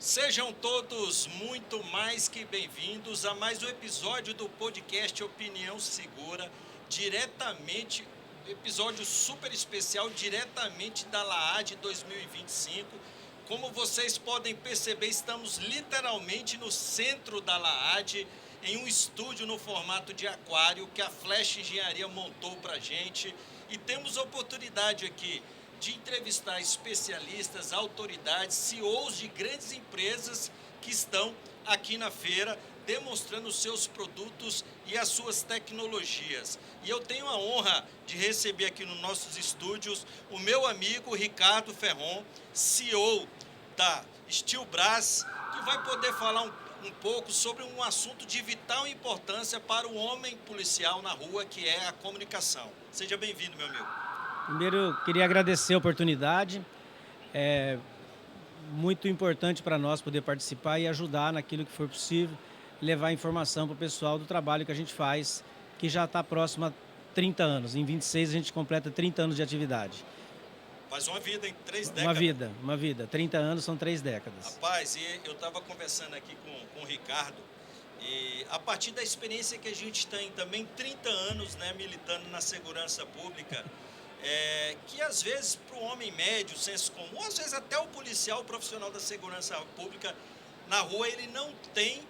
Sejam todos muito mais que bem-vindos a mais um episódio do podcast Opinião Segura, diretamente, episódio super especial, diretamente da LAAD 2025. Como vocês podem perceber, estamos literalmente no centro da LAAD, em um estúdio no formato de aquário que a Flash Engenharia montou para a gente, e temos oportunidade aqui de entrevistar especialistas, autoridades, CEOs de grandes empresas que estão aqui na feira demonstrando seus produtos e as suas tecnologias. E eu tenho a honra de receber aqui nos nossos estúdios o meu amigo Ricardo Ferron, CEO da Steelbras, que vai poder falar um pouco sobre um assunto de vital importância para o homem policial na rua, que é a comunicação. Seja bem-vindo, meu amigo. Primeiro, eu queria agradecer a oportunidade. É muito importante para nós poder participar e ajudar naquilo que for possível, levar informação para o pessoal do trabalho que a gente faz, que já está próximo a 30 anos. Em 26 a gente completa 30 anos de atividade. Faz uma vida em 3 décadas. Uma vida. 30 anos são 3 décadas. Rapaz, e eu estava conversando aqui com o Ricardo, e a partir da experiência que a gente tem também, 30 anos, né, militando na segurança pública, que às vezes para o homem médio, senso comum, às vezes até o policial, o profissional da segurança pública na rua, ele não tem,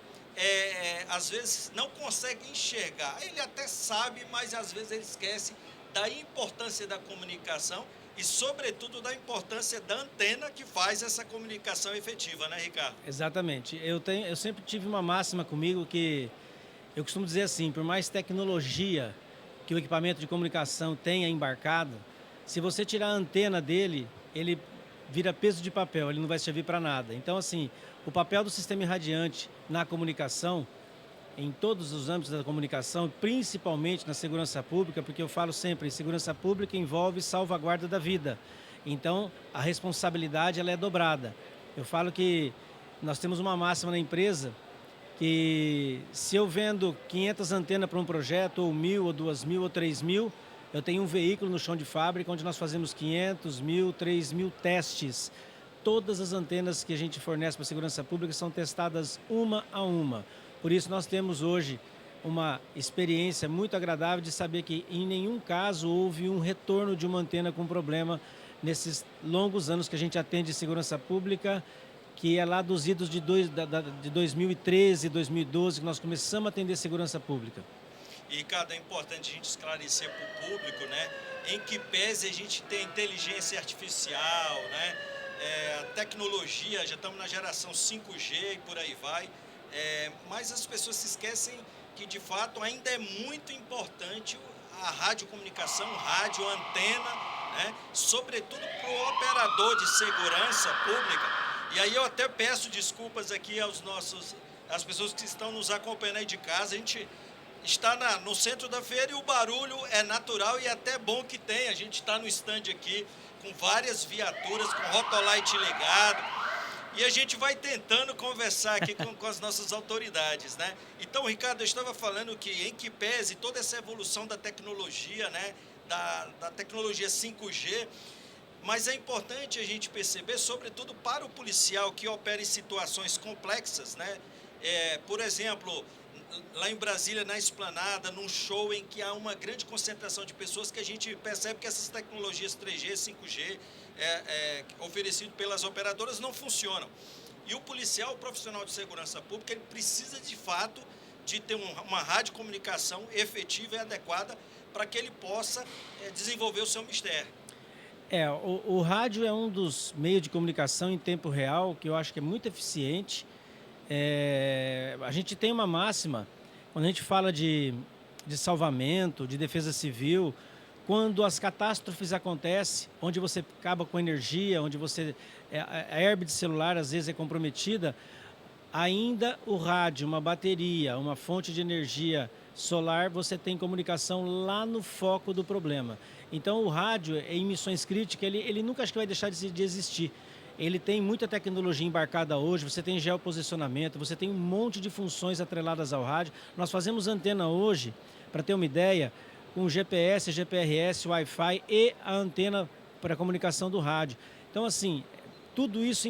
às vezes não consegue enxergar. Ele até sabe, mas às vezes ele esquece da importância da comunicação e, sobretudo, da importância da antena que faz essa comunicação efetiva, né, Ricardo? Exatamente. Eu sempre tive uma máxima comigo que eu costumo dizer assim, por mais tecnologia que o equipamento de comunicação tenha embarcado, se você tirar a antena dele, ele vira peso de papel, ele não vai servir para nada. Então, assim, o papel do sistema irradiante na comunicação, em todos os âmbitos da comunicação, principalmente na segurança pública, porque eu falo sempre, segurança pública envolve salvaguarda da vida. Então, a responsabilidade ela é dobrada. Eu falo que nós temos uma máxima na empresa que se eu vendo 500 antenas para um projeto, ou 1.000, ou 2.000, ou 3.000, eu tenho um veículo no chão de fábrica onde nós fazemos 500, 1.000, 3.000 testes. Todas as antenas que a gente fornece para a segurança pública são testadas uma a uma. Por isso nós temos hoje uma experiência muito agradável de saber que em nenhum caso houve um retorno de uma antena com problema nesses longos anos que a gente atende segurança pública, que é lá dos idos de 2013, 2012, que nós começamos a atender segurança pública. E, Ricardo, é importante a gente esclarecer para o público, né, em que pese a gente tem inteligência artificial, né, a tecnologia, já estamos na geração 5G e por aí vai, mas as pessoas se esquecem que, de fato, ainda é muito importante a radiocomunicação, rádio, antena, né, sobretudo para o operador de segurança pública. E aí eu até peço desculpas aqui às pessoas que estão nos acompanhando aí de casa. A gente está no centro da feira e o barulho é natural e até bom que tem. A gente está no stand aqui com várias viaturas, com rotolite ligado, e a gente vai tentando conversar aqui com as nossas autoridades, né? Então, Ricardo, eu estava falando que, em que pese toda essa evolução da tecnologia, né, da tecnologia 5G, mas é importante a gente perceber, sobretudo para o policial que opera em situações complexas, né? Por exemplo, lá em Brasília, na Esplanada, num show em que há uma grande concentração de pessoas, que a gente percebe que essas tecnologias 3G, 5G, oferecidas pelas operadoras, não funcionam. E o policial, o profissional de segurança pública, ele precisa, de fato, de ter uma radiocomunicação efetiva e adequada para que ele possa desenvolver o seu mistério. O rádio é um dos meios de comunicação em tempo real que eu acho que é muito eficiente. A gente tem uma máxima, quando a gente fala de salvamento, de defesa civil, quando as catástrofes acontecem, onde você acaba com energia, onde a herbe de celular às vezes é comprometida, ainda o rádio, uma bateria, uma fonte de energia solar, você tem comunicação lá no foco do problema. Então o rádio, em missões críticas, ele nunca acho que vai deixar de existir. Ele tem muita tecnologia embarcada hoje, você tem geoposicionamento, você tem um monte de funções atreladas ao rádio. Nós fazemos antena hoje, para ter uma ideia, com GPS, GPRS, Wi-Fi e a antena para a comunicação do rádio. Então, assim, tudo isso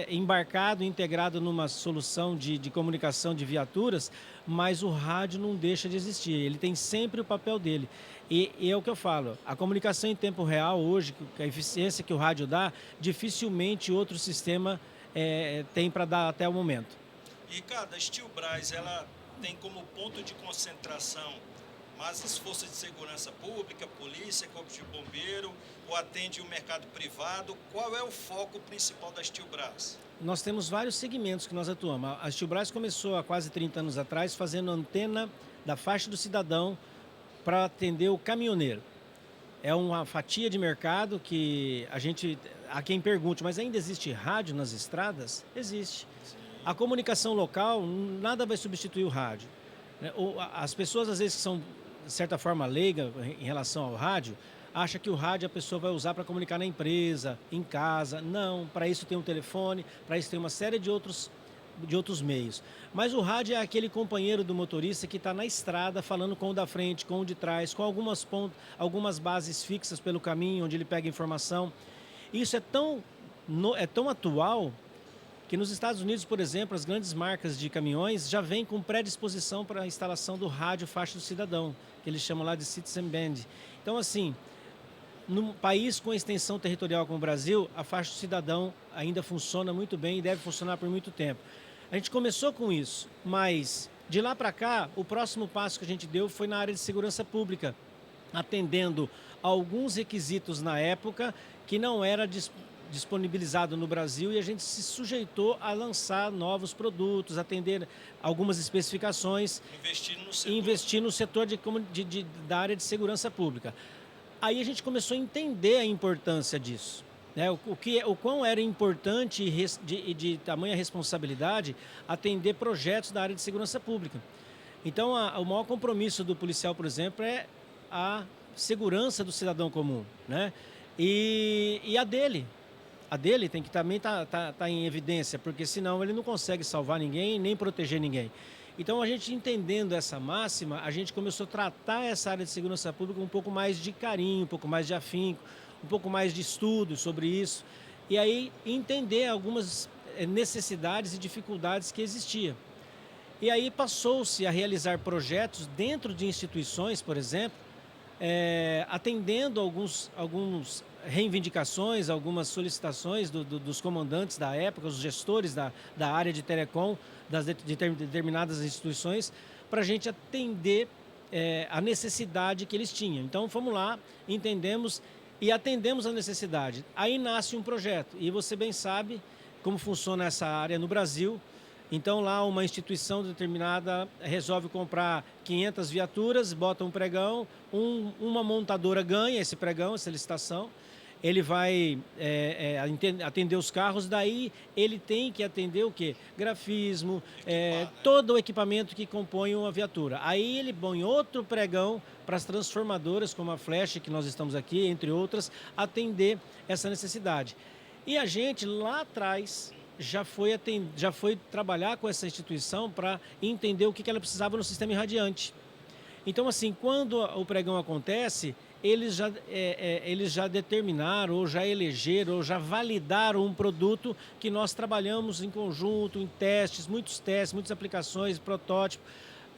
embarcado, integrado numa solução de comunicação de viaturas, mas o rádio não deixa de existir, ele tem sempre o papel dele. E é o que eu falo, a comunicação em tempo real hoje, a eficiência que o rádio dá, dificilmente outro sistema tem para dar até o momento. E, cara, a Steelbras, ela tem como ponto de concentração mas as forças de segurança pública, polícia, corpo de bombeiro, ou atende o mercado privado? Qual é o foco principal da Steelbras? Nós temos vários segmentos que nós atuamos. A Steelbras começou há quase 30 anos atrás fazendo antena da faixa do cidadão para atender o caminhoneiro. É uma fatia de mercado que há quem pergunte, mas ainda existe rádio nas estradas? Existe. Sim. A comunicação local, nada vai substituir o rádio. As pessoas, às vezes, que são, de certa forma, leigas em relação ao rádio, acham que o rádio a pessoa vai usar para comunicar na empresa, em casa. Não, para isso tem um telefone, para isso tem uma série de outros meios. Mas o rádio é aquele companheiro do motorista que está na estrada falando com o da frente, com o de trás, com algumas bases fixas pelo caminho, onde ele pega informação. Isso é tão atual que nos Estados Unidos, por exemplo, as grandes marcas de caminhões já vêm com predisposição para a instalação do rádio faixa do cidadão, que eles chamam lá de Citizen Band. Então, assim, num país com extensão territorial como o Brasil, a faixa do cidadão ainda funciona muito bem e deve funcionar por muito tempo. A gente começou com isso, mas de lá para cá, o próximo passo que a gente deu foi na área de segurança pública, atendendo alguns requisitos na época que não era disponibilizado no Brasil e a gente sese lançar novos produtos, atender algumas especificações, investir no setor da área de segurança pública. Aí a gente começou a entender a importância disso, né? O quão era importante e de tamanha responsabilidade atender projetos da área de segurança pública. Então, o maior compromisso do policial, por exemplo, é a segurança do cidadão comum, né? E a dele. A dele tem que também estar em evidência, porque senão ele não consegue salvar ninguém nem proteger ninguém. Então, a gente entendendo essa máxima, a gente começou a tratar essa área de segurança pública com um pouco mais de carinho, um pouco mais de afinco, um pouco mais de estudo sobre isso. E aí entender algumas necessidades e dificuldades que existiam. E aí passou-se a realizar projetos dentro de instituições, por exemplo, atendendo alguns reivindicações, algumas solicitações dos comandantes da época, os gestores da área de telecom, de determinadas instituições, para a gente atender a necessidade que eles tinham. Então, fomos lá, entendemos e atendemos a necessidade. Aí nasce um projeto, e você bem sabe como funciona essa área no Brasil. Então, lá uma instituição determinada resolve comprar 500 viaturas, bota um pregão, uma montadora ganha esse pregão, essa licitação, ele vai atender os carros, daí ele tem que atender o quê? Grafismo, todo o equipamento que compõe uma viatura. Aí ele põe outro pregão para as transformadoras, como a Flash, que nós estamos aqui, entre outras, atender essa necessidade. E a gente, lá atrás, já foi trabalhar com essa instituição para entender o que ela precisava no sistema irradiante. Então, assim, quando o pregão acontece, eles já determinaram, ou já elegeram, ou já validaram um produto que nós trabalhamos em conjunto, em muitas aplicações, protótipo.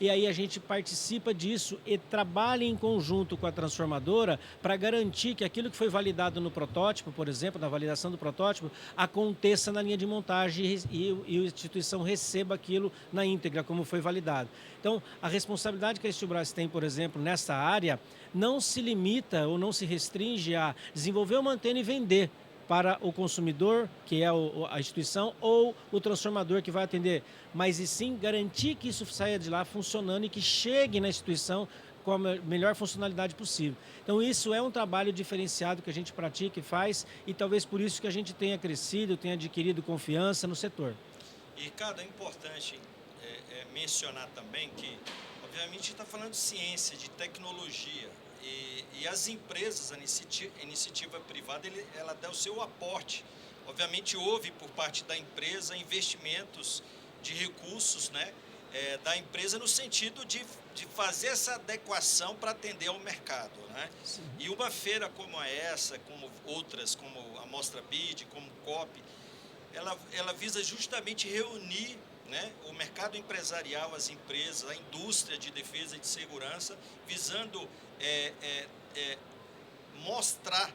E aí a gente participa disso e trabalha em conjunto com a transformadora para garantir que aquilo que foi validado no protótipo, por exemplo, na validação do protótipo, aconteça na linha de montagem e a instituição receba aquilo na íntegra, como foi validado. Então, a responsabilidade que a Steelbras tem, por exemplo, nessa área, não se limita ou não se restringe a desenvolver uma antena e vender para o consumidor, que é a instituição, ou o transformador que vai atender, mas e sim garantir que isso saia de lá funcionando e que chegue na instituição com a melhor funcionalidade possível. Então isso é um trabalho diferenciado que a gente pratica e faz, e talvez por isso que a gente tenha crescido, tenha adquirido confiança no setor. E, cara, é importante mencionar também que, obviamente, a gente está falando de ciência, de tecnologia, e as empresas, a iniciativa privada, ela dá o seu aporte. Obviamente, houve por parte da empresa investimentos de recursos, né, da empresa no sentido de fazer essa adequação para atender ao mercado, né? E uma feira como essa, como outras, como a Mostra BID, como o COP, ela visa justamente reunir, né, o mercado empresarial, as empresas, a indústria de defesa e de segurança, visando mostrar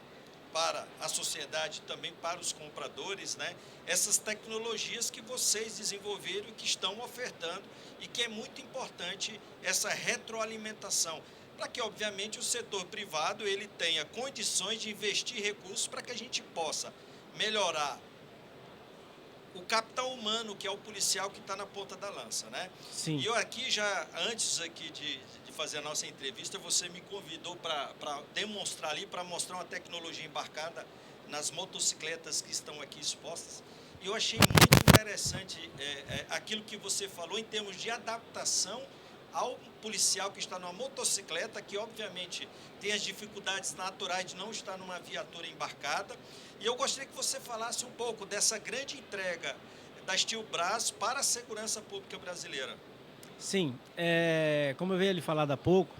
para a sociedade, também para os compradores, né, essas tecnologias que vocês desenvolveram e que estão ofertando, e que é muito importante essa retroalimentação, para que, obviamente, o setor privado ele tenha condições de investir recursos para que a gente possa melhorar o capital humano, que é o policial que está na ponta da lança, né? Sim. E eu aqui já, antes aqui de fazer a nossa entrevista, você me convidou para demonstrar ali, para mostrar uma tecnologia embarcada nas motocicletas que estão aqui expostas. E eu achei muito interessante aquilo que você falou em termos de adaptação ao policial que está numa motocicleta, que obviamente tem as dificuldades naturais de não estar numa viatura embarcada. E eu gostaria que você falasse um pouco dessa grande entrega da Steel Brass para a segurança pública brasileira. Sim, como eu veio lhe falar há pouco,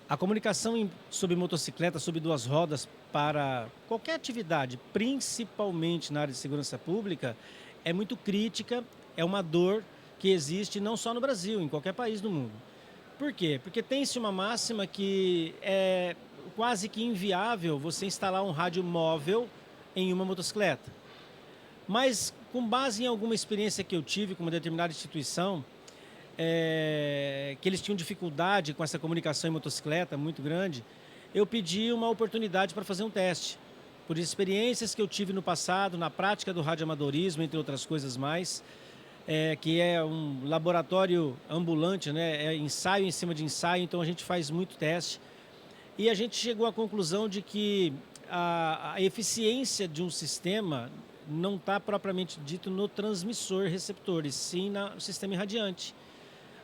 a comunicação sobre motocicleta, sobre duas rodas para qualquer atividade, principalmente na área de segurança pública, é muito crítica, é uma dor que existe não só no Brasil, em qualquer país do mundo. Por quê? Porque tem-se uma máxima que é quase que inviável você instalar um rádio móvel em uma motocicleta. Mas, com base em alguma experiência que eu tive com uma determinada instituição, que eles tinham dificuldade com essa comunicação em motocicleta muito grande, eu pedi uma oportunidade para fazer um teste. Por experiências que eu tive no passado, na prática do radioamadorismo, entre outras coisas mais, que é um laboratório ambulante, né? É ensaio em cima de ensaio, então a gente faz muito teste. E a gente chegou à conclusão de que a eficiência de um sistema não está propriamente dito no transmissor receptor, e sim no sistema irradiante.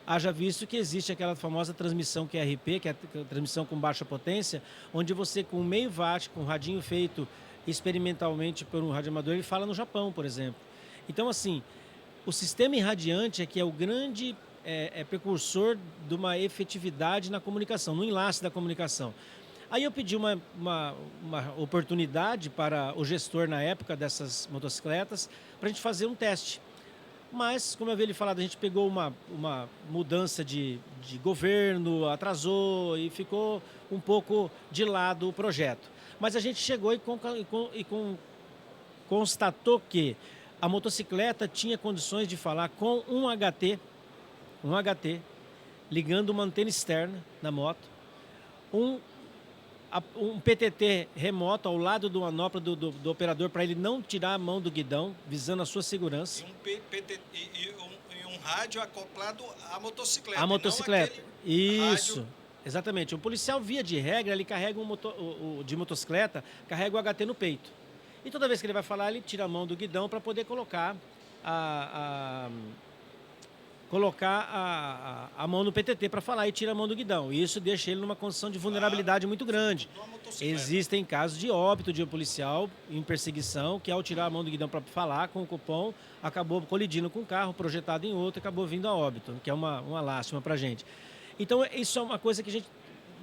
Haja visto que existe aquela famosa transmissão QRP, que é a transmissão com baixa potência, onde você com meio watt, com um radinho feito experimentalmente por um radioamador, ele fala no Japão, por exemplo. Então, assim, o sistema irradiante é que é o grande precursor de uma efetividade na comunicação, no enlace da comunicação. Aí eu pedi uma oportunidade para o gestor na época dessas motocicletas para a gente fazer um teste. Mas, como eu havia lhe falado, a gente pegou uma mudança de governo, atrasou e ficou um pouco de lado o projeto. Mas a gente chegou e constatou que a motocicleta tinha condições de falar com um HT, ligando uma antena externa na moto, um PTT remoto ao lado do manopla do operador para ele não tirar a mão do guidão, visando a sua segurança. E um rádio acoplado à motocicleta. A motocicleta, isso. Rádio... Exatamente. O policial, via de regra, ele carrega de motocicleta, carrega o HT no peito. E toda vez que ele vai falar, ele tira a mão do guidão para poder colocar a mão no PTT para falar e tira a mão do guidão. Isso deixa ele numa condição de vulnerabilidade muito grande. Existem casos de óbito de um policial em perseguição que, ao tirar a mão do guidão para falar com o cupom, acabou colidindo com um carro projetado em outro e acabou vindo a óbito, que é uma lástima para a gente. Então, isso é uma coisa que a gente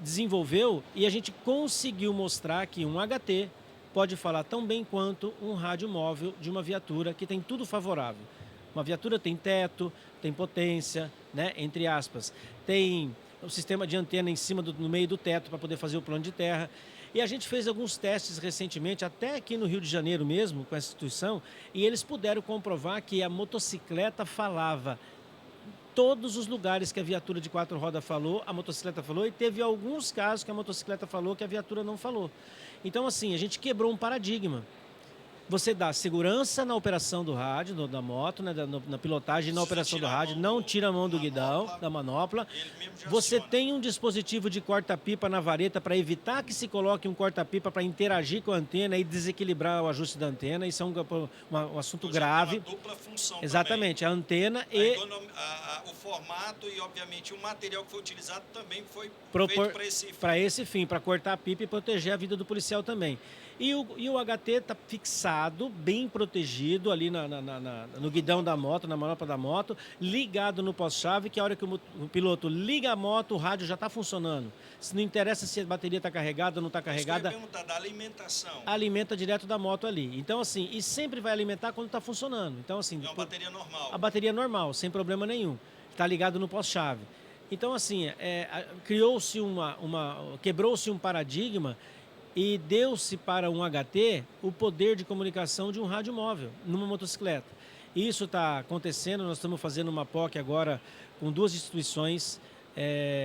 desenvolveu e a gente conseguiu mostrar que um HT pode falar tão bem quanto um rádio móvel de uma viatura que tem tudo favorável. Uma viatura tem teto, tem potência, né, entre aspas, tem o sistema de antena em cima, no meio do teto para poder fazer o plano de terra. E a gente fez alguns testes recentemente, até aqui no Rio de Janeiro mesmo, com essa instituição, e eles puderam comprovar que a motocicleta falava todos os lugares que a viatura de 4 rodas falou, a motocicleta falou, e teve alguns casos que a motocicleta falou que a viatura não falou. Então, assim, a gente quebrou um paradigma. Você dá segurança na operação do rádio, da moto, né, na pilotagem, na operação do rádio, não tira a mão do guidão, da manopla. Você tem um dispositivo de corta-pipa na vareta para evitar que se coloque um corta-pipa para interagir com a antena e desequilibrar o ajuste da antena. Isso é um assunto grave. Uma dupla função. Exatamente, também. A antena o formato e, obviamente, o material que foi utilizado também foi feito para esse fim. Para esse fim, para cortar a pipa e proteger a vida do policial também. E o HT está fixado, bem protegido ali no guidão da moto, na manopla da moto, ligado no pós-chave, que a hora que o piloto liga a moto, o rádio já está funcionando. Se não interessa se a bateria está carregada ou não está carregada. Isso que eu ia perguntar, da alimentação. Alimenta direto da moto ali. Então, assim, e sempre vai alimentar quando está funcionando. Então, assim, É uma bateria normal. a bateria normal, sem problema nenhum. Está ligado no pós-chave. Então, assim, quebrou-se um paradigma e deu-se para um HT o poder de comunicação de um rádio móvel numa motocicleta. Isso está acontecendo, nós estamos fazendo uma POC agora com 2 instituições,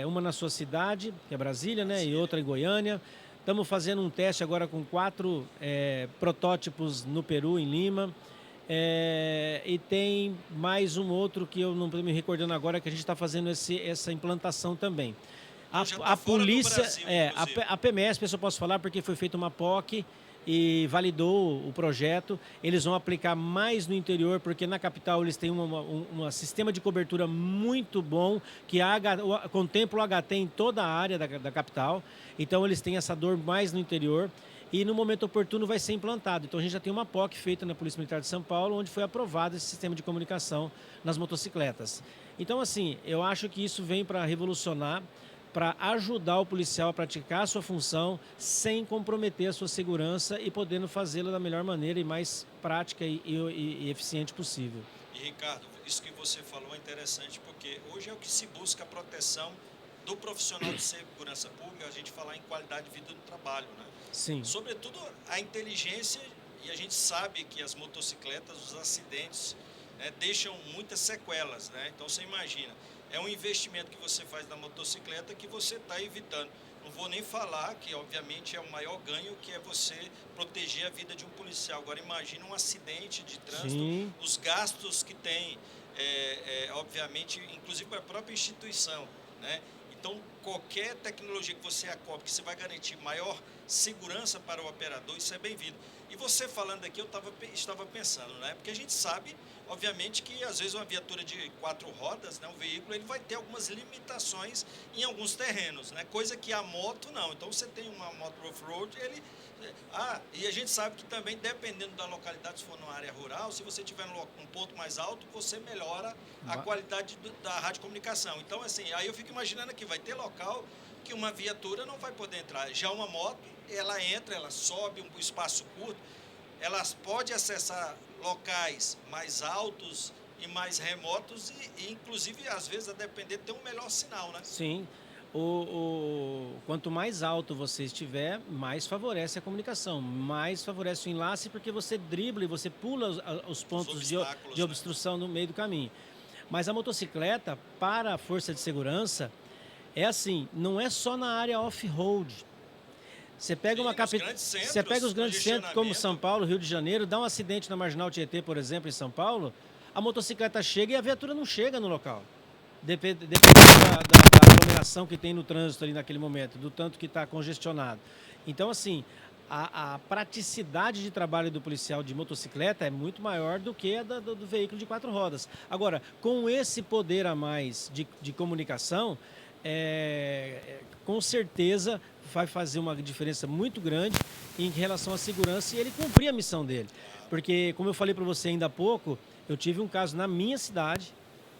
uma na sua cidade, que é Brasília, né, e outra em Goiânia. Estamos fazendo um teste agora com 4 protótipos no Peru, em Lima. E tem mais um outro que eu não estou me recordando agora, que a gente está fazendo essa implantação também. A polícia, Brasil, a PMSP, eu só posso falar porque foi feita uma POC e validou o projeto. Eles vão aplicar mais no interior, porque na capital eles têm um sistema de cobertura muito bom, que contempla o HT em toda a área da capital. Então eles têm essa dor mais no interior. E no momento oportuno vai ser implantado. Então a gente já tem uma POC feita na Polícia Militar de São Paulo, onde foi aprovado esse sistema de comunicação nas motocicletas. Então, assim, eu acho que isso vem para revolucionar, para ajudar o policial a praticar a sua função sem comprometer a sua segurança e podendo fazê-la da melhor maneira e mais prática e eficiente possível. E, Ricardo, isso que você falou é interessante, porque hoje é o que se busca a proteção do profissional de segurança pública, a gente falar em qualidade de vida do trabalho, né? Sim. Sobretudo a inteligência, e a gente sabe que as motocicletas, os acidentes, né, deixam muitas sequelas, né? Então você imagina, é um investimento que você faz na motocicleta que você está evitando. Não vou nem falar que, obviamente, é o maior ganho, que é você proteger a vida de um policial. Agora, imagina um acidente de trânsito, Sim. os gastos que tem, obviamente, inclusive para a própria instituição, né? Então, qualquer tecnologia que você acople, que você vai garantir maior segurança para o operador, isso é bem-vindo. E você falando aqui, eu estava pensando, né? Porque a gente sabe, obviamente, que às vezes uma viatura de 4 rodas, né, um veículo, ele vai ter algumas limitações em alguns terrenos, né? Coisa que a moto não. Então, você tem uma moto off-road, e a gente sabe que também, dependendo da localidade, se for numa área rural, se você tiver um ponto mais alto, você melhora a qualidade da radiocomunicação. Então, assim, aí eu fico imaginando aqui, vai ter local que uma viatura não vai poder entrar. Já uma moto, ela entra, ela sobe um espaço curto, elas podem acessar locais mais altos e mais remotos e inclusive, às vezes, a depender, ter um melhor sinal, né? Sim. Quanto mais alto você estiver, mais favorece a comunicação, mais favorece o enlace, porque você dribla e você pula os pontos de obstrução, né, no meio do caminho. Mas a motocicleta, para a força de segurança, é assim, não é só na área off-road. Você pega os grandes centros como São Paulo, Rio de Janeiro, dá um acidente na Marginal Tietê, por exemplo, em São Paulo, a motocicleta chega e a viatura não chega no local. Dependendo da aglomeração que tem no trânsito ali naquele momento, do tanto que está congestionado. Então, assim, a praticidade de trabalho do policial de motocicleta é muito maior do que a do veículo de 4 rodas. Agora, com esse poder a mais de comunicação, com certeza vai fazer uma diferença muito grande em relação à segurança e ele cumprir a missão dele. Porque, como eu falei para você ainda há pouco, eu tive um caso na minha cidade,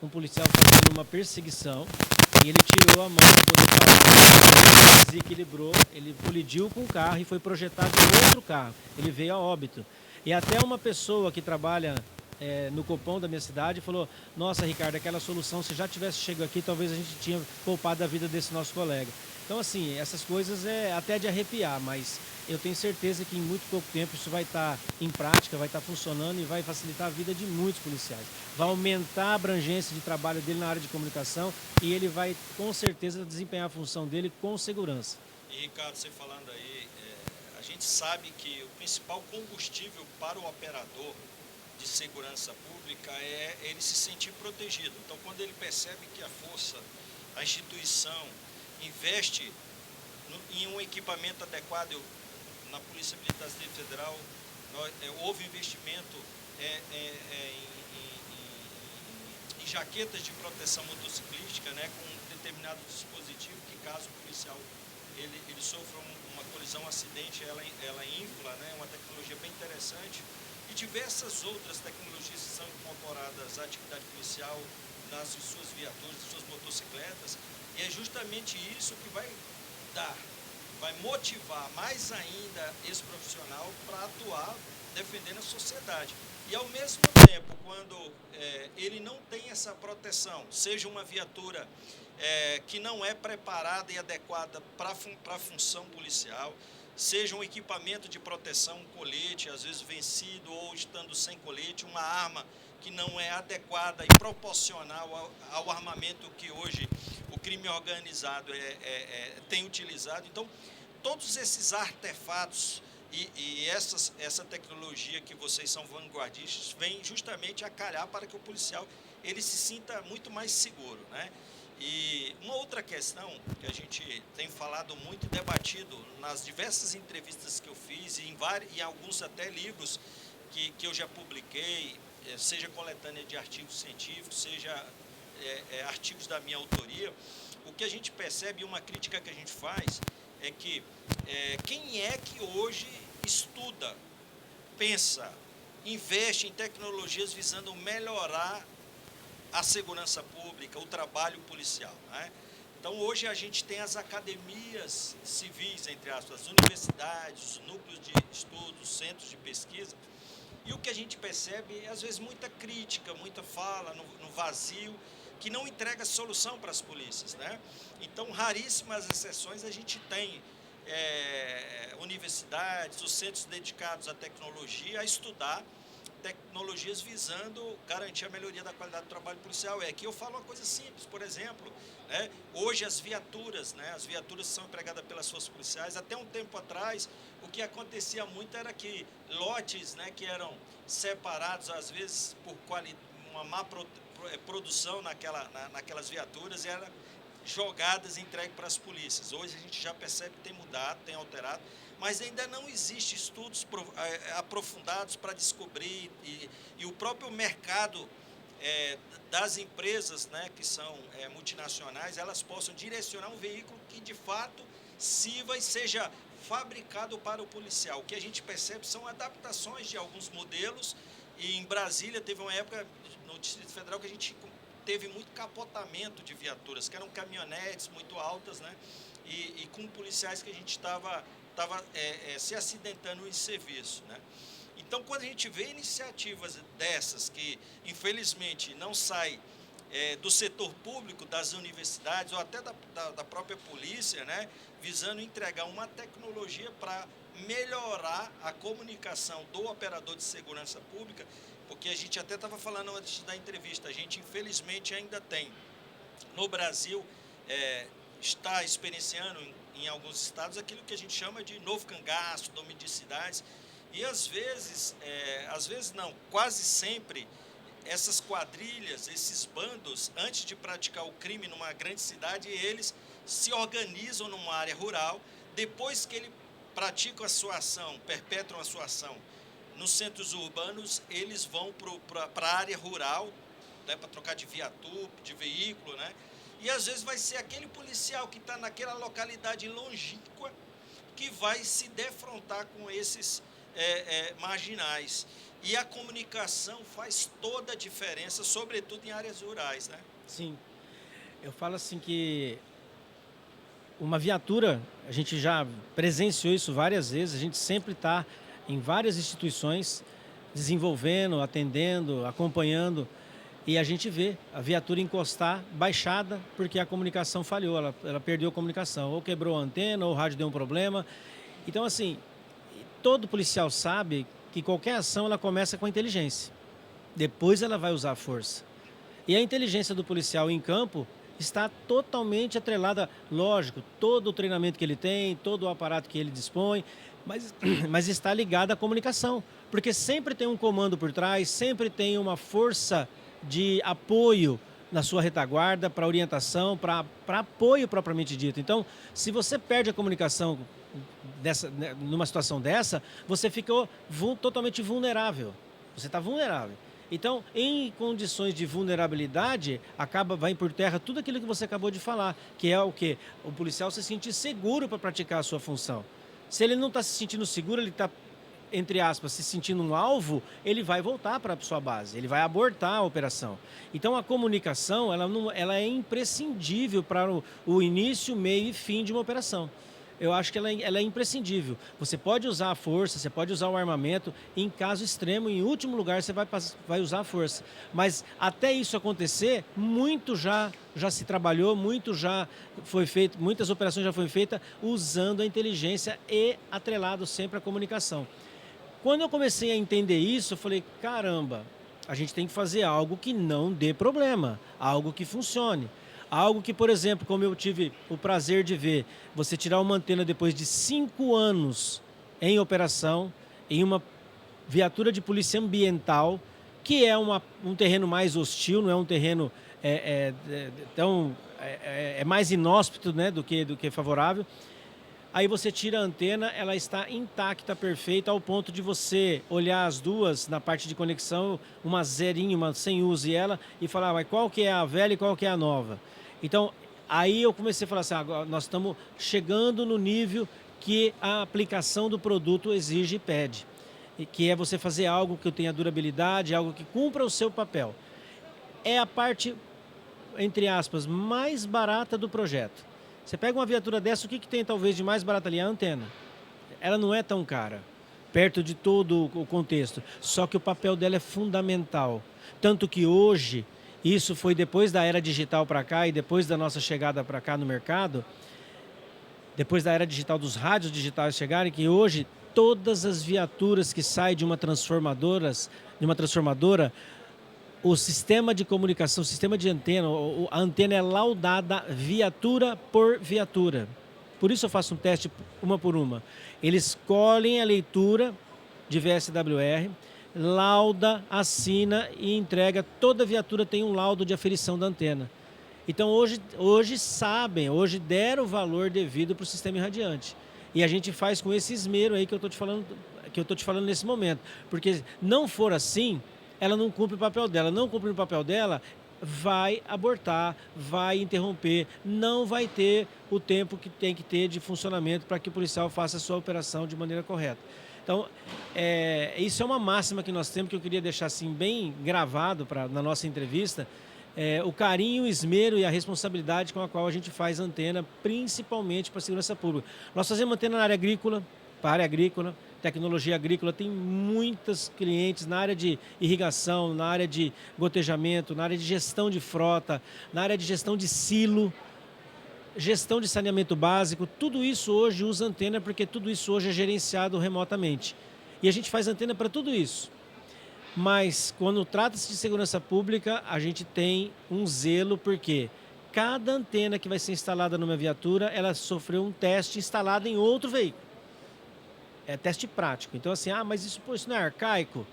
um policial fazendo uma perseguição e ele tirou a mão do policial, desequilibrou, ele colidiu com o carro e foi projetado em outro carro. Ele veio a óbito. E até uma pessoa que trabalha no Copom da minha cidade falou: nossa, Ricardo, aquela solução, se já tivesse chegado aqui, talvez a gente tinha poupado a vida desse nosso colega. Então, assim, essas coisas é até de arrepiar, mas eu tenho certeza que em muito pouco tempo isso vai estar em prática, vai estar funcionando e vai facilitar a vida de muitos policiais. Vai aumentar a abrangência de trabalho dele na área de comunicação e ele vai, com certeza, desempenhar a função dele com segurança. E, Ricardo, você falando aí, a gente sabe que o principal combustível para o operador de segurança pública é ele se sentir protegido. Então, quando ele percebe que a força, a instituição, investe em um equipamento adequado, na Polícia Militar Federal houve investimento em jaquetas de proteção motociclística, né, com um determinado dispositivo que, caso o policial ele sofre uma colisão, um acidente, ela infla, né? Uma tecnologia bem interessante. E diversas outras tecnologias que são incorporadas à atividade policial nas suas viaturas, nas suas motocicletas. E é justamente isso que vai motivar mais ainda esse profissional para atuar defendendo a sociedade. E ao mesmo tempo, quando ele não tem essa proteção, seja uma viatura que não é preparada e adequada para a função policial, seja um equipamento de proteção, um colete, às vezes vencido ou estando sem colete, uma arma que não é adequada e proporcional ao armamento que hoje o crime organizado tem utilizado. Então, todos esses artefatos e essa tecnologia que vocês são vanguardistas vem justamente a calhar para que o policial ele se sinta muito mais seguro, né? E uma outra questão que a gente tem falado muito e debatido nas diversas entrevistas que eu fiz e em alguns até livros que eu já publiquei, seja coletânea de artigos científicos, seja artigos da minha autoria, o que a gente percebe, uma crítica que a gente faz, é que quem é que hoje estuda, pensa, investe em tecnologias visando melhorar a segurança pública, o trabalho policial, né? Então, hoje a gente tem as academias civis, entre aspas, as universidades, os núcleos de estudos, centros de pesquisa, e o que a gente percebe é, às vezes, muita crítica, muita fala no vazio, que não entrega solução para as polícias, né? Então, raríssimas exceções a gente tem universidades, os centros dedicados à tecnologia, a estudar tecnologias visando garantir a melhoria da qualidade do trabalho policial. Aqui eu falo uma coisa simples, por exemplo, né? Hoje as viaturas são empregadas pelas forças policiais. Até um tempo atrás, o que acontecia muito era que lotes, né, que eram separados, às vezes, por uma má produção naquelas viaturas, eram jogadas e entregues para as polícias. Hoje a gente já percebe que tem mudado, tem alterado, mas ainda não existe estudos aprofundados para descobrir, e o próprio mercado das empresas, né, que são multinacionais, elas possam direcionar um veículo que de fato sirva e seja fabricado para o policial. O que a gente percebe são adaptações de alguns modelos, e em Brasília teve uma época no Distrito Federal que a gente teve muito capotamento de viaturas, que eram caminhonetes muito altas, né, e com policiais que a gente estava se acidentando em serviço, né? Então, quando a gente vê iniciativas dessas, que infelizmente não saem do setor público, das universidades ou até da própria polícia, né, visando entregar uma tecnologia para melhorar a comunicação do operador de segurança pública, porque a gente até estava falando antes da entrevista, a gente infelizmente ainda tem no Brasil, está experienciando em alguns estados aquilo que a gente chama de novo cangaço, dominicidades, e às vezes não, quase sempre, essas quadrilhas, esses bandos, antes de praticar o crime numa grande cidade, eles se organizam numa área rural, depois que ele praticam a sua ação, perpetram a sua ação nos centros urbanos, eles vão para a área rural, né, para trocar de viatura, de veículo, né? E às vezes vai ser aquele policial que está naquela localidade longínqua que vai se defrontar com esses marginais. E a comunicação faz toda a diferença, sobretudo em áreas rurais, né? Sim. Eu falo assim que uma viatura, a gente já presenciou isso várias vezes, a gente sempre está em várias instituições desenvolvendo, atendendo, acompanhando, e a gente vê a viatura encostar, baixada, porque a comunicação falhou, ela perdeu a comunicação, ou quebrou a antena, ou o rádio deu um problema. Então, assim, todo policial sabe que qualquer ação ela começa com a inteligência, depois ela vai usar a força. E a inteligência do policial em campo está totalmente atrelada, lógico, todo o treinamento que ele tem, todo o aparato que ele dispõe, mas está ligada à comunicação, porque sempre tem um comando por trás, sempre tem uma força de apoio na sua retaguarda, para orientação, para apoio propriamente dito. Então, se você perde a comunicação numa situação dessa, você ficou totalmente vulnerável. Você está vulnerável. Então, em condições de vulnerabilidade, vai por terra tudo aquilo que você acabou de falar, que é o quê? O policial se sentir seguro para praticar a sua função. Se ele não está se sentindo seguro, ele está, entre aspas, se sentindo um alvo, ele vai voltar para a sua base, ele vai abortar a operação. Então, a comunicação, ela é imprescindível para o início, meio e fim de uma operação. Eu acho que ela é imprescindível. Você pode usar a força, você pode usar o armamento, em caso extremo, em último lugar, você vai usar a força. Mas até isso acontecer, muito já se trabalhou, muito já foi feito, muitas operações já foram feitas usando a inteligência e atrelado sempre à comunicação. Quando eu comecei a entender isso, eu falei, caramba, a gente tem que fazer algo que não dê problema, algo que funcione. Algo que, por exemplo, como eu tive o prazer de ver, você tirar uma antena depois de 5 anos em operação, em uma viatura de polícia ambiental, que é um terreno mais hostil, não é um terreno mais inóspito, né, do que favorável. Aí você tira a antena, ela está intacta, perfeita, ao ponto de você olhar as duas na parte de conexão, uma zerinha, uma sem uso e ela, e falar, mas qual que é a velha e qual que é a nova? Então, aí eu comecei a falar assim, agora nós estamos chegando no nível que a aplicação do produto exige e pede. Que é você fazer algo que tenha durabilidade, algo que cumpra o seu papel. É a parte, entre aspas, mais barata do projeto. Você pega uma viatura dessa, o que tem talvez de mais barato ali? A antena. Ela não é tão cara, perto de todo o contexto. Só que o papel dela é fundamental. Tanto que hoje, isso foi depois da era digital para cá e depois da nossa chegada para cá no mercado, depois da era digital dos rádios digitais chegarem, que hoje todas as viaturas que saem de uma transformadora, o sistema de comunicação, o sistema de antena, a antena é laudada viatura por viatura. Por isso eu faço um teste uma por uma. Eles colhem a leitura de VSWR, lauda, assina e entrega. Toda viatura tem um laudo de aferição da antena. Então hoje sabem, hoje deram o valor devido para o sistema irradiante. E a gente faz com esse esmero aí que eu estou te falando nesse momento. Porque não for assim, ela não cumpre o papel dela. Não cumpre o papel dela, vai abortar, vai interromper, não vai ter o tempo que tem que ter de funcionamento para que o policial faça a sua operação de maneira correta. Então, isso é uma máxima que nós temos, que eu queria deixar assim bem gravado na nossa entrevista, o carinho, o esmero e a responsabilidade com a qual a gente faz antena, principalmente para a segurança pública. Nós fazemos antena na área agrícola, para a área agrícola, tecnologia agrícola, tem muitos clientes na área de irrigação, na área de gotejamento, na área de gestão de frota, na área de gestão de silo, gestão de saneamento básico, tudo isso hoje usa antena porque tudo isso hoje é gerenciado remotamente. E a gente faz antena para tudo isso. Mas quando trata-se de segurança pública, a gente tem um zelo porque cada antena que vai ser instalada numa viatura, ela sofreu um teste instalado em outro veículo. É teste prático. Então assim, mas isso não é arcaico?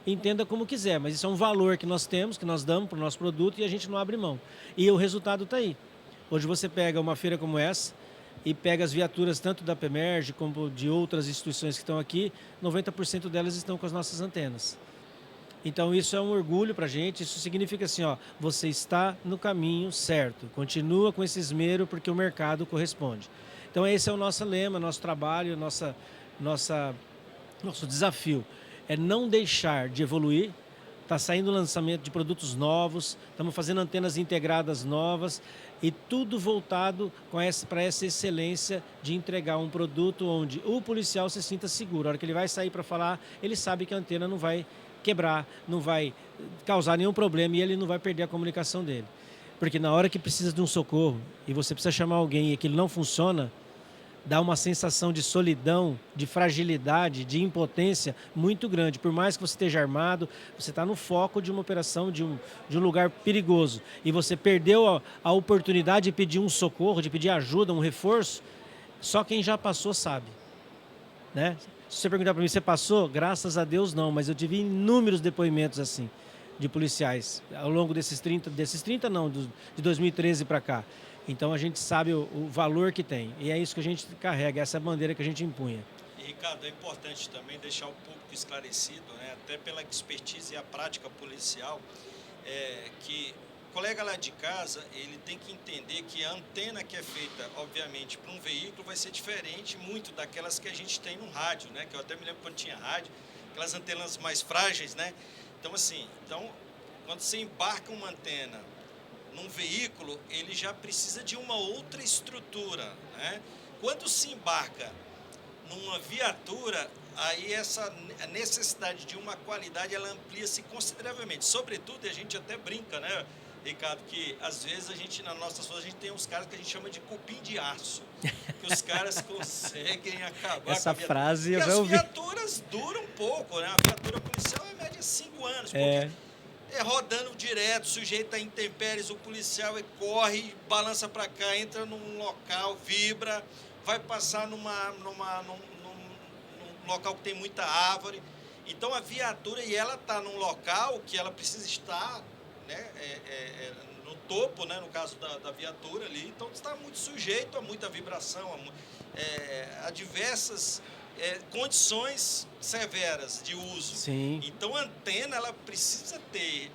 Entenda como quiser, mas isso é um valor que nós temos, que nós damos para o nosso produto e a gente não abre mão. E o resultado está aí. Hoje você pega uma feira como essa e pega as viaturas tanto da PEMERGE como de outras instituições que estão aqui, 90% delas estão com as nossas antenas. Então isso é um orgulho para a gente, isso significa assim, você está no caminho certo, continua com esse esmero porque o mercado corresponde. Então esse é o nosso lema, nosso trabalho, nosso desafio, é não deixar de evoluir. Está saindo o lançamento de produtos novos, estamos fazendo antenas integradas novas e tudo voltado para essa excelência de entregar um produto onde o policial se sinta seguro. A hora que ele vai sair para falar, ele sabe que a antena não vai quebrar, não vai causar nenhum problema e ele não vai perder a comunicação dele. Porque na hora que precisa de um socorro e você precisa chamar alguém e aquilo não funciona, dá uma sensação de solidão, de fragilidade, de impotência muito grande. Por mais que você esteja armado, você está no foco de uma operação, de um lugar perigoso. E você perdeu a oportunidade de pedir um socorro, de pedir ajuda, um reforço. Só quem já passou sabe. Né? Se você perguntar para mim, você passou? Graças a Deus não, mas eu tive inúmeros depoimentos assim, de policiais, ao longo de 2013 para cá. Então a gente sabe o valor que tem e é isso que a gente carrega, essa bandeira que a gente empunha. E, Ricardo, é importante também deixar um pouco esclarecido, né, até pela expertise e a prática policial, que o colega lá de casa, ele tem que entender que a antena que é feita, obviamente, para um veículo vai ser diferente muito daquelas que a gente tem no rádio, né, que eu até me lembro quando tinha rádio, aquelas antenas mais frágeis, né? Então, assim, quando você embarca uma antena num veículo, ele já precisa de uma outra estrutura, né? Quando se embarca numa viatura, aí essa necessidade de uma qualidade, ela amplia-se consideravelmente. Sobretudo, a gente até brinca, né, Ricardo, que às vezes a gente, nas nossas ruas, a gente tem uns caras que a gente chama de cupim de aço, que os caras conseguem acabar essa com a frase eu já as ouvi. viaturas duram pouco, né? A viatura policial é média 5 anos, porque é rodando direto, sujeito a intempéries, o policial corre, balança para cá, entra num local, vibra, vai passar num local que tem muita árvore. Então a viatura, e ela está num local que ela precisa estar, né, no topo, né, no caso da viatura ali, então está muito sujeito a muita vibração, a diversas condições severas de uso. Sim. Então a antena, ela precisa ter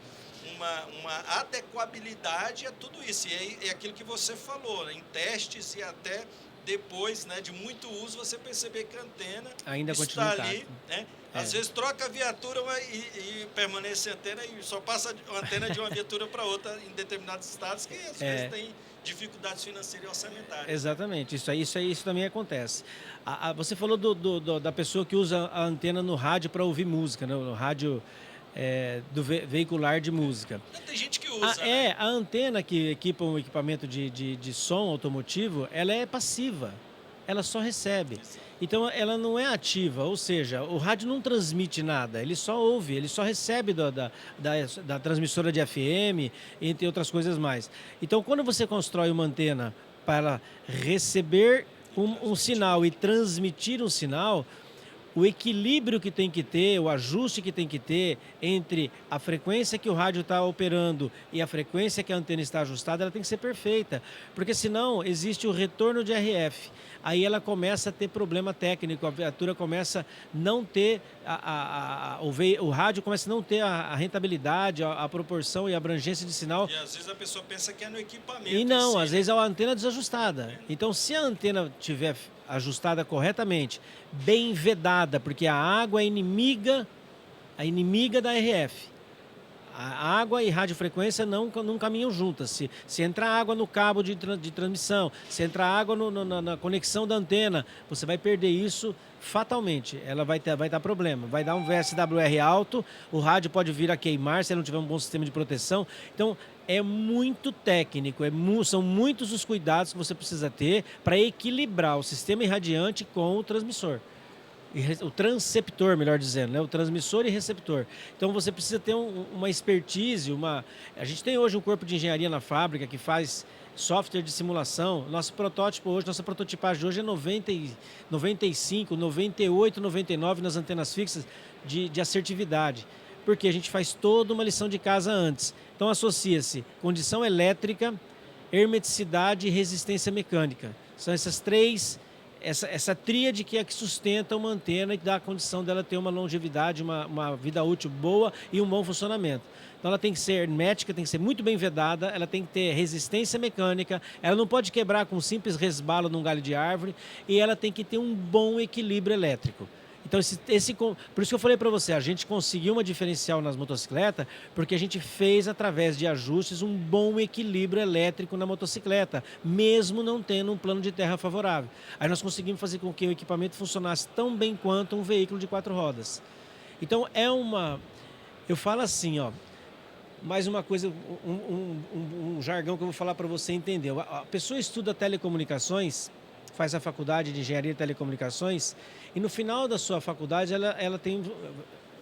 uma adequabilidade a tudo isso, e é aquilo que você falou, né, em testes e até depois, né, de muito uso, você perceber que a antena ainda está continua ali, né? Às vezes troca a viatura e permanece a antena, e só passa a antena de uma viatura para outra em determinados estados que às vezes tem dificuldades financeiras e orçamentárias. Exatamente, isso também acontece. Você falou da pessoa que usa a antena no rádio para ouvir música, né? No rádio veicular de música. Tem gente que usa, né? A antena que equipa um equipamento de som automotivo, ela é passiva, ela só recebe. Exato. Então ela não é ativa, ou seja, o rádio não transmite nada, ele só ouve, ele só recebe da transmissora de FM, entre outras coisas mais. Então quando você constrói uma antena para receber um sinal e transmitir um sinal, o equilíbrio que tem que ter, o ajuste que tem que ter entre a frequência que o rádio está operando e a frequência que a antena está ajustada, ela tem que ser perfeita, porque senão existe o retorno de RF. Aí ela começa a ter problema técnico, a viatura começa a não ter, o rádio começa a não ter a rentabilidade, a proporção e a abrangência de sinal. E às vezes a pessoa pensa que é no equipamento. E não, às vezes é a antena desajustada. Então, se a antena tiver ajustada corretamente, bem vedada, porque a água é inimiga da RF. A água e radiofrequência não caminham juntas. Se entrar água no cabo de transmissão, se entrar água na conexão da antena, você vai perder isso fatalmente. Ela vai dar problema. Vai dar um VSWR alto, o rádio pode vir a queimar se não tiver um bom sistema de proteção. Então, é muito técnico, são muitos os cuidados que você precisa ter para equilibrar o sistema irradiante com o transmissor. O transceptor, melhor dizendo, né? O transmissor e receptor. Então você precisa ter uma expertise, a gente tem hoje um corpo de engenharia na fábrica que faz software de simulação. Nosso protótipo hoje, nossa prototipagem hoje é 95, 98, 99 nas antenas fixas de assertividade. Porque a gente faz toda uma lição de casa antes. Então associa-se condição elétrica, hermeticidade e resistência mecânica. São essas três, essa tríade que é que sustenta uma antena e dá a condição dela ter uma longevidade, uma vida útil boa e um bom funcionamento. Então ela tem que ser hermética, tem que ser muito bem vedada, ela tem que ter resistência mecânica, ela não pode quebrar com um simples resbalo num galho de árvore e ela tem que ter um bom equilíbrio elétrico. Então, por isso que eu falei para você, a gente conseguiu uma diferencial nas motocicletas porque a gente fez, através de ajustes, um bom equilíbrio elétrico na motocicleta, mesmo não tendo um plano de terra favorável. Aí nós conseguimos fazer com que o equipamento funcionasse tão bem quanto um veículo de 4 rodas. Então, eu falo assim, ó, mais uma coisa, um jargão que eu vou falar para você entender. A pessoa estuda telecomunicações, faz a faculdade de engenharia de telecomunicações e no final da sua faculdade ela tem,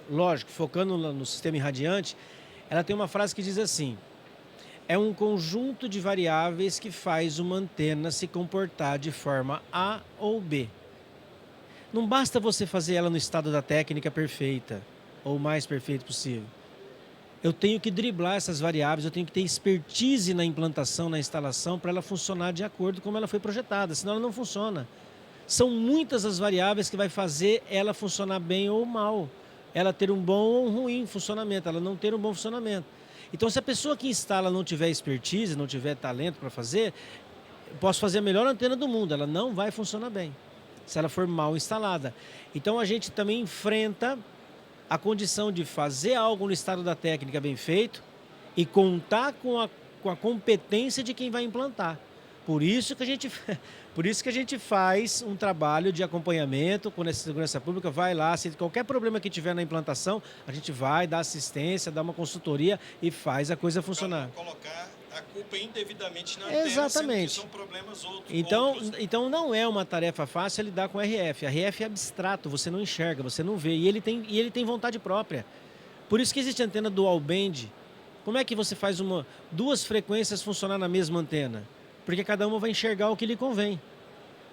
lógico, focando no sistema irradiante, ela tem uma frase que diz assim: é um conjunto de variáveis que faz uma antena se comportar de forma A ou B. Não basta você fazer ela no estado da técnica perfeita ou o mais perfeito possível. Eu tenho que driblar essas variáveis, eu tenho que ter expertise na implantação, na instalação, para ela funcionar de acordo com como ela foi projetada, senão ela não funciona. São muitas as variáveis que vai fazer ela funcionar bem ou mal. Ela ter um bom ou um ruim funcionamento, ela não ter um bom funcionamento. Então, se a pessoa que instala não tiver expertise, não tiver talento para fazer, eu posso fazer a melhor antena do mundo, ela não vai funcionar bem, se ela for mal instalada. Então, a gente também enfrenta a condição de fazer algo no estado da técnica bem feito e contar com a competência de quem vai implantar. Por isso que a gente, por isso que a gente faz um trabalho de acompanhamento com a segurança pública, vai lá, se qualquer problema que tiver na implantação, a gente vai dar assistência, dá uma consultoria e faz a coisa funcionar. Para não colocar a culpa indevidamente na antena, Exatamente. sendo que são problemas outros. Então não é uma tarefa fácil lidar com RF. RF é abstrato, você não enxerga, você não vê. E ele tem vontade própria. Por isso que existe a antena dual band. Como é que você faz duas frequências funcionar na mesma antena? Porque cada uma vai enxergar o que lhe convém.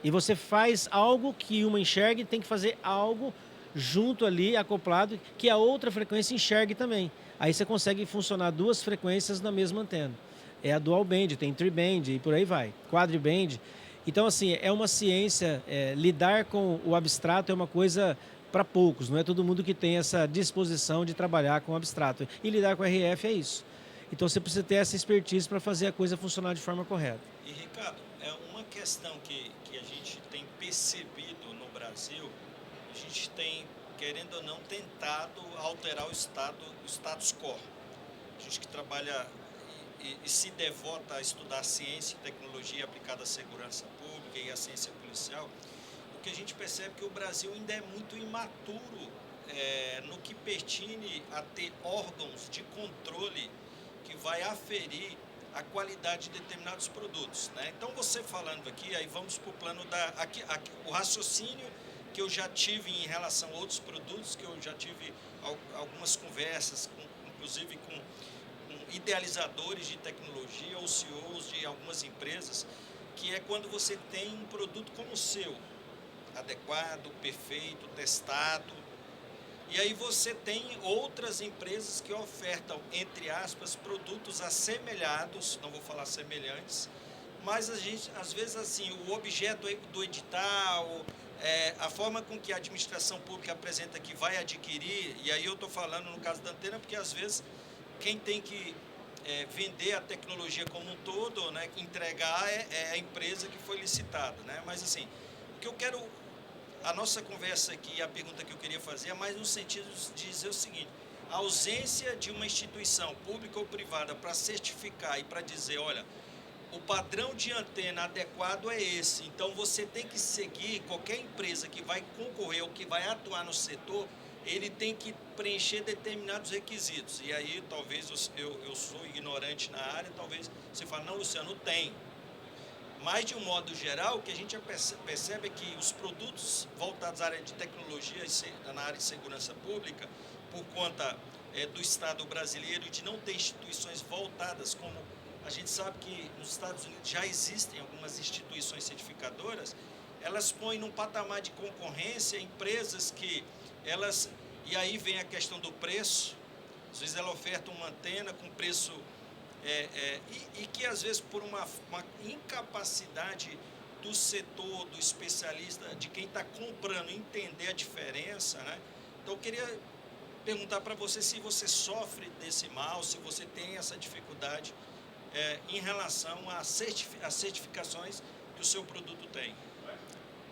E você faz algo que uma enxergue e tem que fazer algo junto ali, acoplado, que a outra frequência enxergue também. Aí você consegue funcionar duas frequências na mesma antena. É a dual band, tem tri-band e por aí vai, quadri-band. Então, assim, é uma ciência, lidar com o abstrato é uma coisa para poucos, não é todo mundo que tem essa disposição de trabalhar com o abstrato. E lidar com RF é isso. Então, você precisa ter essa expertise para fazer a coisa funcionar de forma correta. E, Ricardo, é uma questão que a gente tem percebido no Brasil, a gente tem, querendo ou não, tentado alterar o status quo. A gente que trabalha e se devota a estudar ciência e tecnologia aplicada à segurança pública e à ciência policial, o que a gente percebe é que o Brasil ainda é muito imaturo no que pertine a ter órgãos de controle que vai aferir a qualidade de determinados produtos, né? Então, você falando aqui, aí vamos para o plano o raciocínio que eu já tive em relação a outros produtos, que eu já tive algumas conversas, inclusive com idealizadores de tecnologia ou CEOs de algumas empresas, que é quando você tem um produto como o seu, adequado, perfeito, testado, e aí você tem outras empresas que ofertam, entre aspas, produtos assemelhados, não vou falar semelhantes, mas a gente, às vezes, assim, o objeto do edital, a forma com que a administração pública apresenta que vai adquirir, e aí eu estou falando no caso da antena, porque às vezes quem tem que vender a tecnologia como um todo, né, entregar é a empresa que foi licitada, né? Mas assim, o que eu quero, a nossa conversa aqui, a pergunta que eu queria fazer é mais no sentido de dizer o seguinte: a ausência de uma instituição pública ou privada para certificar e para dizer, olha, o padrão de antena adequado é esse, então você tem que seguir, qualquer empresa que vai concorrer ou que vai atuar no setor, ele tem que preencher determinados requisitos. E aí, talvez eu sou ignorante na área, talvez você fale, não, Luciano, tem. Mas, de um modo geral, o que a gente percebe é que os produtos voltados à área de tecnologia, na área de segurança pública, por conta do Estado brasileiro e de não ter instituições voltadas, como a gente sabe que nos Estados Unidos já existem algumas instituições certificadoras, elas põem num patamar de concorrência empresas que elas, e aí vem a questão do preço, às vezes ela oferta uma antena com preço, e que às vezes por uma incapacidade do setor, do especialista, de quem está comprando, entender a diferença, né? Então eu queria perguntar para você se você sofre desse mal, se você tem essa dificuldade em relação às certificações que o seu produto tem.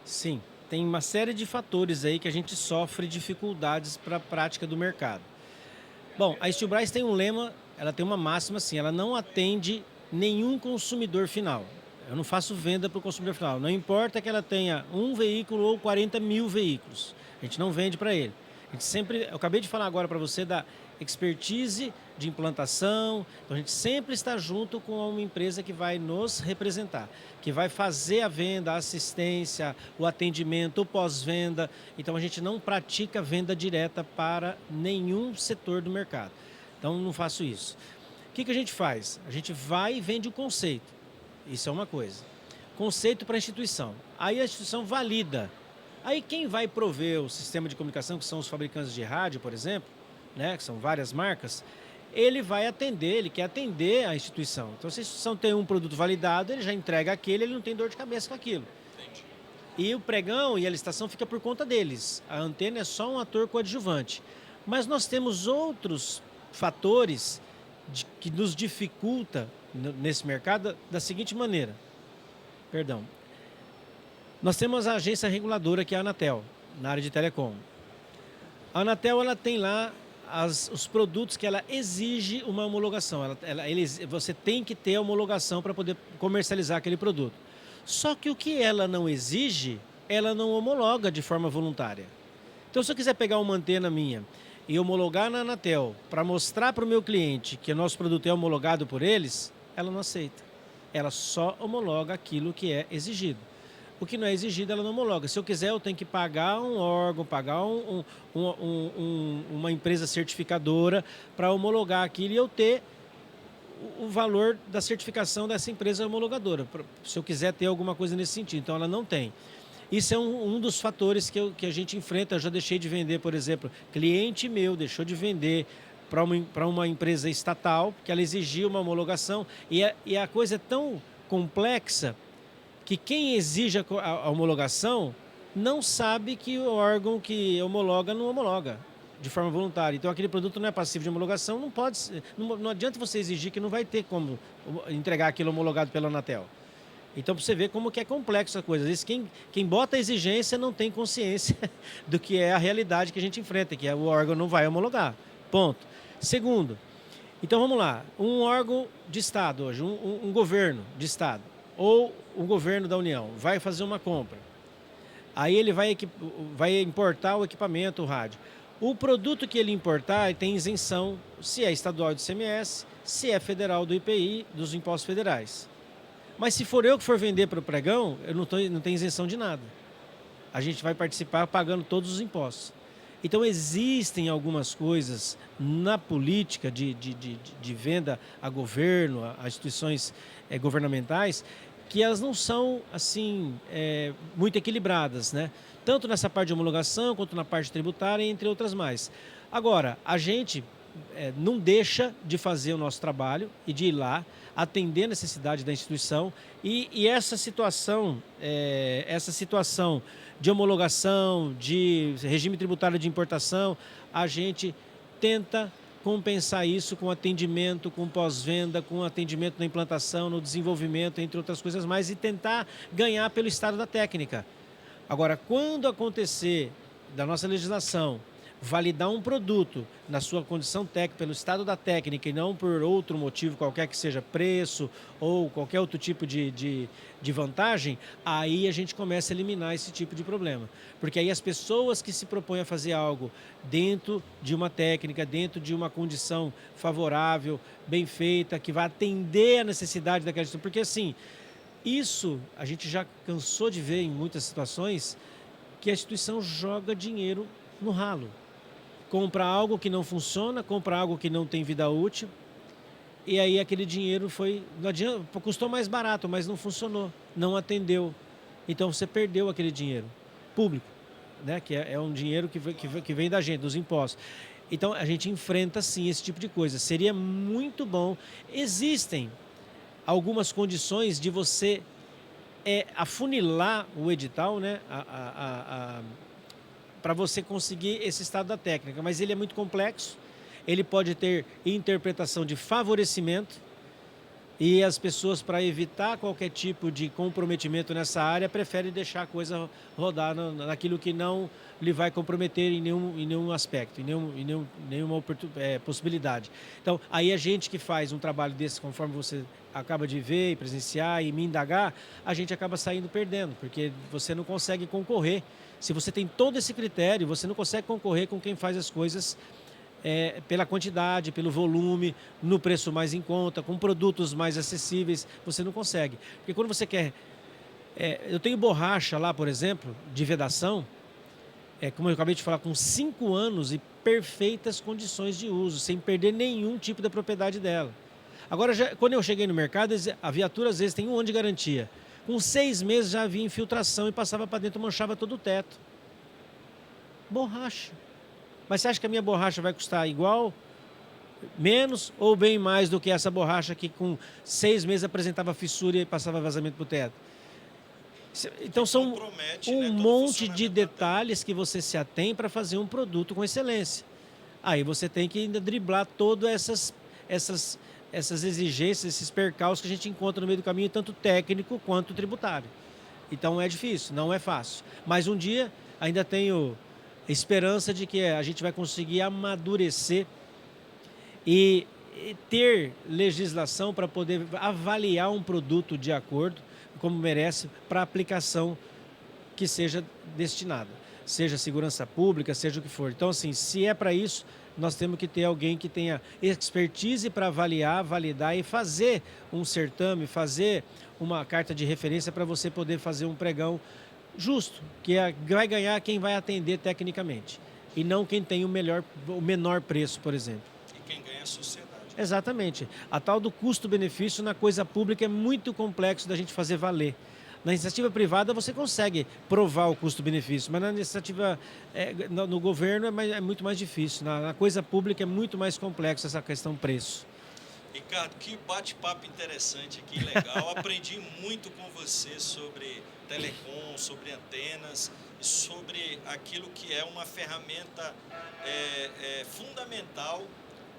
Sim, tem uma série de fatores aí que a gente sofre dificuldades para a prática do mercado. Bom, a Steelbras tem um lema, ela tem uma máxima assim, ela não atende nenhum consumidor final. Eu não faço venda para o consumidor final. Não importa que ela tenha um veículo ou 40 mil veículos. A gente não vende para ele. A gente sempre, eu acabei de falar agora para você da expertise de implantação. Então a gente sempre está junto com uma empresa que vai nos representar, que vai fazer a venda, a assistência, o atendimento, o pós-venda. Então a gente não pratica venda direta para nenhum setor do mercado. Então não faço isso. O que a gente faz? A gente vai e vende o conceito. Isso é uma coisa. Conceito para a instituição. Aí a instituição valida. Aí quem vai prover o sistema de comunicação, que são os fabricantes de rádio, por exemplo, né, que são várias marcas, ele vai atender, ele quer atender a instituição. Então, se a instituição tem um produto validado, ele já entrega aquele, ele não tem dor de cabeça com aquilo. Entendi. E o pregão e a licitação fica por conta deles. A antena é só um ator coadjuvante. Mas nós temos outros fatores que nos dificulta nesse mercado da seguinte maneira. Perdão. Nós temos a agência reguladora, que é a Anatel, na área de telecom. A Anatel, ela tem lá os produtos que ela exige uma homologação. Você tem que ter a homologação para poder comercializar aquele produto. Só que o que ela não exige, ela não homologa de forma voluntária. Então, se eu quiser pegar uma antena minha e homologar na Anatel para mostrar para o meu cliente que o nosso produto é homologado por eles, ela não aceita. Ela só homologa aquilo que é exigido. O que não é exigido, ela não homologa. Se eu quiser, eu tenho que pagar um órgão, pagar uma empresa certificadora para homologar aquilo e eu ter o valor da certificação dessa empresa homologadora, se eu quiser ter alguma coisa nesse sentido. Então, ela não tem. Isso é um dos fatores que a gente enfrenta. Eu já deixei de vender, por exemplo, cliente meu deixou de vender para uma empresa estatal, porque ela exigia uma homologação, e a coisa é tão complexa que quem exige a homologação não sabe que o órgão que homologa não homologa de forma voluntária. Então, aquele produto não é passivo de homologação, não adianta você exigir que não vai ter como entregar aquilo homologado pela Anatel. Então, para você ver como que é complexo a coisa. Às vezes, quem bota a exigência não tem consciência do que é a realidade que a gente enfrenta, que é o órgão não vai homologar. Ponto. Segundo, então vamos lá, um órgão de Estado hoje, um governo de Estado, ou o governo da União, vai fazer uma compra. Aí ele vai importar o equipamento, o rádio. O produto que ele importar tem isenção, se é estadual do ICMS, se é federal do IPI, dos impostos federais. Mas se for eu que for vender para o pregão, eu não tenho isenção de nada. A gente vai participar pagando todos os impostos. Então, existem algumas coisas na política de venda a governo, a instituições governamentais, que elas não são assim muito equilibradas, né? Tanto nessa parte de homologação, quanto na parte tributária, entre outras mais. Agora, a gente não deixa de fazer o nosso trabalho e de ir lá, atender a necessidade da instituição e essa situação de homologação, de regime tributário de importação, a gente tenta compensar isso com atendimento, com pós-venda, com atendimento na implantação, no desenvolvimento, entre outras coisas mais, e tentar ganhar pelo estado da técnica. Agora, quando acontecer da nossa legislação validar um produto na sua condição técnica, pelo estado da técnica e não por outro motivo qualquer que seja preço ou qualquer outro tipo de vantagem, aí a gente começa a eliminar esse tipo de problema. Porque aí as pessoas que se propõem a fazer algo dentro de uma técnica, dentro de uma condição favorável, bem feita, que vai atender a necessidade daquela instituição. Porque assim, isso a gente já cansou de ver em muitas situações que a instituição joga dinheiro no ralo. Compra algo que não funciona, compra algo que não tem vida útil, e aí aquele dinheiro não adianta, custou mais barato, mas não funcionou, não atendeu. Então você perdeu aquele dinheiro público, né? Que é um dinheiro que vem da gente, dos impostos. Então a gente enfrenta sim esse tipo de coisa. Seria muito bom. Existem algumas condições de você afunilar o edital, né? Para você conseguir esse estado da técnica, mas ele é muito complexo, ele pode ter interpretação de favorecimento e as pessoas, para evitar qualquer tipo de comprometimento nessa área, preferem deixar a coisa rodar naquilo que não lhe vai comprometer em nenhum aspecto, em nenhuma possibilidade. Então, aí a gente que faz um trabalho desse, conforme você acaba de ver e presenciar e me indagar, a gente acaba saindo perdendo, porque você não consegue concorrer. Se você tem todo esse critério, você não consegue concorrer com quem faz as coisas pela quantidade, pelo volume, no preço mais em conta, com produtos mais acessíveis, você não consegue. Porque quando você quer... eu tenho borracha lá, por exemplo, de vedação, como eu acabei de falar, com 5 anos e perfeitas condições de uso, sem perder nenhum tipo da propriedade dela. Agora, quando eu cheguei no mercado, a viatura às vezes tem 1 ano de garantia. Com 6 meses já havia infiltração e passava para dentro, manchava todo o teto. Borracha. Mas você acha que a minha borracha vai custar igual, menos ou bem mais do que essa borracha que com 6 meses apresentava fissura e passava vazamento para o teto? Então são compromete, um né, todo o monte de funcionamento da TED. detalhes que você se atém para fazer um produto com excelência. Aí você tem que ainda driblar todas essas exigências, esses percalços que a gente encontra no meio do caminho, tanto técnico quanto tributário. Então é difícil, não é fácil. Mas um dia ainda tenho esperança de que a gente vai conseguir amadurecer e ter legislação para poder avaliar um produto de acordo, como merece, para aplicação que seja destinada, seja segurança pública, seja o que for. Então, assim, se é para isso, nós temos que ter alguém que tenha expertise para avaliar, validar e fazer um certame, fazer uma carta de referência para você poder fazer um pregão justo, que vai ganhar quem vai atender tecnicamente, e não quem tem o menor preço, por exemplo. E quem ganha é a sociedade. Exatamente. A tal do custo-benefício na coisa pública é muito complexo da gente fazer valer. Na iniciativa privada você consegue provar o custo-benefício, mas na iniciativa no governo é muito mais difícil. Na coisa pública é muito mais complexo essa questão preço. Ricardo, que bate-papo interessante aqui, legal. Aprendi muito com você sobre telecom, sobre antenas e sobre aquilo que é uma ferramenta fundamental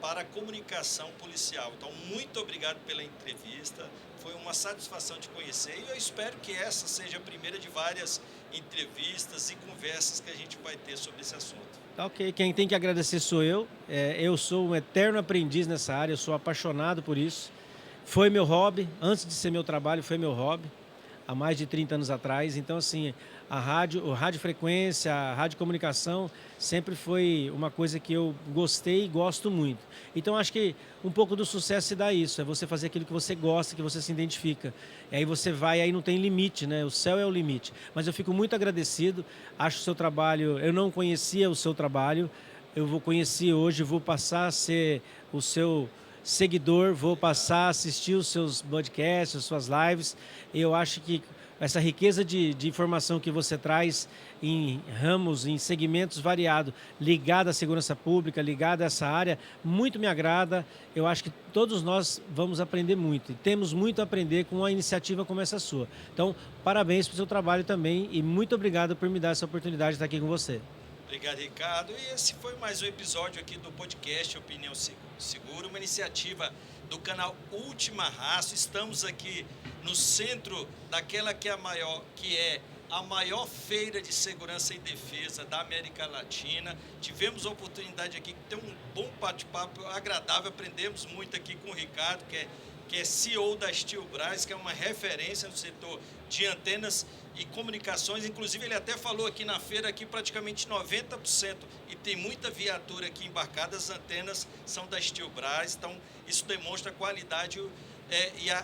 para a comunicação policial. Então, muito obrigado pela entrevista. Foi uma satisfação te conhecer e eu espero que essa seja a primeira de várias entrevistas e conversas que a gente vai ter sobre esse assunto. Tá ok, quem tem que agradecer sou eu. Eu sou um eterno aprendiz nessa área, eu sou apaixonado por isso. Foi meu hobby, antes de ser meu trabalho, foi meu hobby, há mais de 30 anos atrás. Então, assim, a radiofrequência, a radiocomunicação sempre foi uma coisa que eu gostei e gosto muito. Então, acho que um pouco do sucesso se dá isso, é você fazer aquilo que você gosta, que você se identifica. E aí você vai, aí não tem limite, né? O céu é o limite. Mas eu fico muito agradecido, acho o seu trabalho, eu não conhecia o seu trabalho, eu vou conhecer hoje, vou passar a ser o seu seguidor, vou passar a assistir os seus podcasts, as suas lives. Eu acho que essa riqueza de informação que você traz em ramos, em segmentos variados, ligada à segurança pública, ligada a essa área, muito me agrada. Eu acho que todos nós vamos aprender muito e temos muito a aprender com uma iniciativa como essa sua. Então, parabéns pelo seu trabalho também e muito obrigado por me dar essa oportunidade de estar aqui com você. Obrigado, Ricardo. E esse foi mais um episódio aqui do podcast Opinião Segura, uma iniciativa do canal Última Raça. Estamos aqui no centro daquela que é a maior feira de segurança e defesa da América Latina. Tivemos a oportunidade aqui de ter um bom bate-papo agradável, aprendemos muito aqui com o Ricardo, que é CEO da Steelbras, que é uma referência no setor de antenas e comunicações. Inclusive, ele até falou aqui na feira que praticamente 90%, e tem muita viatura aqui embarcada, as antenas são da Steelbras. Então, isso demonstra a qualidade e a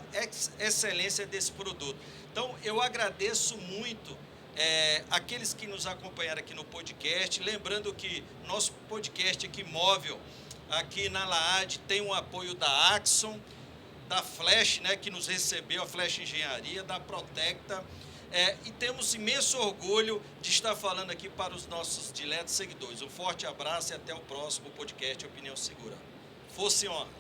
excelência desse produto. Então, eu agradeço muito aqueles que nos acompanharam aqui no podcast. Lembrando que nosso podcast aqui móvel, aqui na Laad, tem o apoio da Axon, da Flash, né, que nos recebeu, a Flash Engenharia, da Protecta, e temos imenso orgulho de estar falando aqui para os nossos diletos seguidores. Um forte abraço e até o próximo podcast Opinião Segura. Fosse honra!